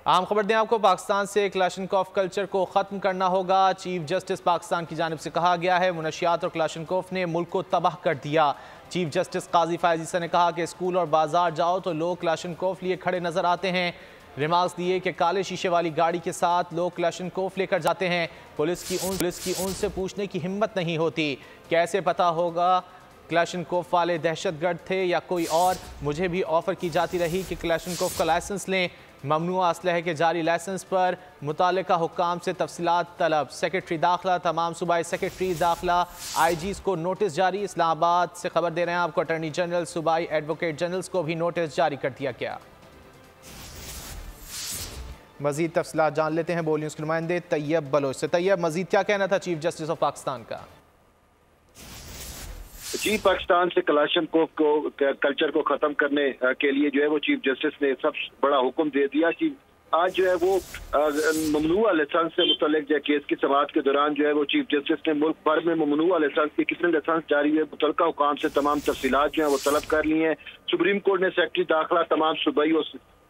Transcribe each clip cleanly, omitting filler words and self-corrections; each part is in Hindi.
आम खबर दें आपको, पाकिस्तान से क्लाशनकोफ कल्चर को ख़त्म करना होगा। चीफ जस्टिस पाकिस्तान की जानिब से कहा गया है। मुनशियात और क्लाशनकोफ ने मुल्क को तबाह कर दिया। चीफ जस्टिस काजी फायज ईसा ने कहा कि स्कूल और बाजार जाओ तो लोग क्लाशनकोफ लिए खड़े नजर आते हैं। रिमार्क्स दिए कि काले शीशे वाली गाड़ी के साथ लोग क्लाशनकोफ लेकर जाते हैं। पुलिस की उनसे पूछने की हिम्मत नहीं होती। कैसे पता होगा क्लाशनकोफ वाले दहशतगर्द थे या कोई और। मुझे भी ऑफर की जाती रही कि क्लाशनकोफ का लाइसेंस लें। ममनुआ असलहे के जारी लाइसेंस पर मुतालिका हुक्काम से तफसीलात तलब। सेक्रेटरी दाखिला, तमाम सूबाई सेक्रेटरी दाखिला IGs को नोटिस जारी। इस्लामाबाद से खबर दे रहे हैं आपको, अटॉर्नी जनरल सूबाई एडवोकेट जनरल्स को भी नोटिस जारी कर दिया गया। मजीद तफसीलात जान लेते हैं बोल न्यूज़ के नुमाइंदे तैयब बलोच से। तैयब, मजीद क्या कहना था चीफ जस्टिस ऑफ पाकिस्तान का? जी, पाकिस्तान से क्लाशनकोफ को कल्चर को खत्म करने के लिए जो है वो चीफ जस्टिस ने सबसे बड़ा हुक्म दे दिया कि आज जो है वो ममनुआ लाइसेंस से मुतल्लिक जो केस की समाअत के दौरान जो है वो चीफ जस्टिस ने मुल्क भर में ममनुआ लाइसेंस के कितने लाइसेंस जारी हुए मुतल्लिका हुकाम से तमाम तफसीलात जो है वो तलब कर ली हैं। सुप्रीम कोर्ट ने सेक्रेटरी दाखिला, तमाम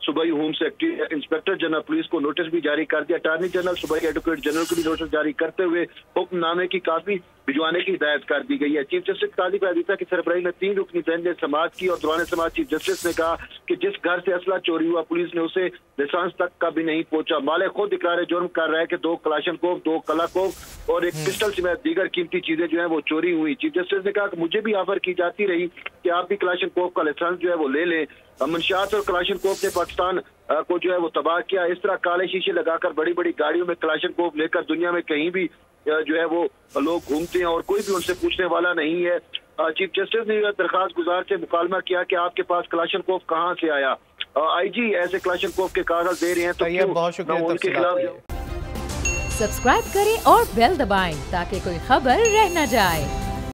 सूबाई home secretary, inspector general police को नोटिस भी जारी कर दिया। अटॉर्नी जनरल, सूबाई एडवोकेट जनरल को भी नोटिस जारी करते हुए हुक्मनामे की काफी भिजवाने की हिदायत कर दी गई है। चीफ जस्टिस काजी फायज ईसा की सरबराही में 3 रुकनी बेंच ने समाअत की और दौरान समाअत चीफ जस्टिस ने कहा कि जिस घर से असला चोरी हुआ पुलिस ने उसे लाइसेंस तक का भी नहीं पहुंचा। मालिक खुद इकरार जुर्म कर रहा है कि 2 क्लाशनकोफ, 2 कलाकोफ और एक पिस्टल समेत दीगर कीमती चीजें जो है वो चोरी हुई। चीफ जस्टिस ने कहा कि मुझे भी ऑफर की जाती रही कि आप भी क्लाशनकोफ का लाइसेंस जो है वो ले लें। मुनशियात और क्लाशनकोफ ने पाकिस्तान को जो है वो तबाह किया। इस तरह काले शीशे लगाकर बड़ी बड़ी गाड़ियों में क्लाशनकोफ लेकर दुनिया में कहीं भी जो है वो लोग घूमते हैं और कोई भी उनसे पूछने वाला नहीं है। चीफ जस्टिस ने दरखास्त गुजार से मुकालमा किया कि आपके पास क्लाशनकोफ कहाँ से आया। IG ऐसे क्लाशनकोफ के कागज दे रहे हैं तो क्यों बहुत शुक्रिया उनके खिलाफ। सब्सक्राइब करें और बेल दबाएं ताकि कोई खबर रह न जाए।